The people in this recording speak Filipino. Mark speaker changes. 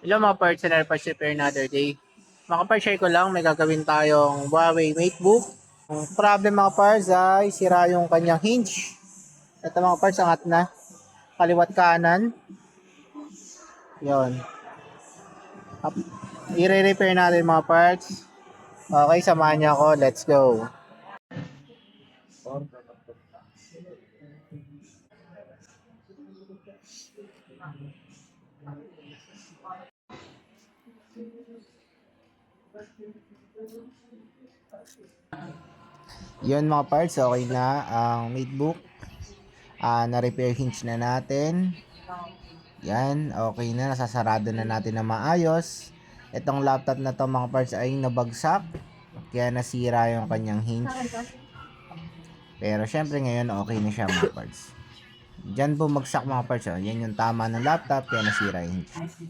Speaker 1: Hello mga parts and parts repair another day. Mga parts, share ko lang, may gagawin tayong Huawei MateBook. Ang problem mga parts ay sira yung kanyang hinge. Ito mga parts, angat na. Kaliwat kanan. Yon. I-repair natin mga parts. Okay, samahan niyo ako. Let's go. Yun mga parts, okay na ang MateBook. Na-repair hinge na natin. Yan, okay na. Nasasarado na natin na maayos. Itong laptop na to mga parts ay nabagsak. Kaya nasira yung kanyang hinge. Pero syempre ngayon okay na siya mga parts. Diyan bumagsak mga parts. Yan yung tama ng laptop kaya nasira yung hinge.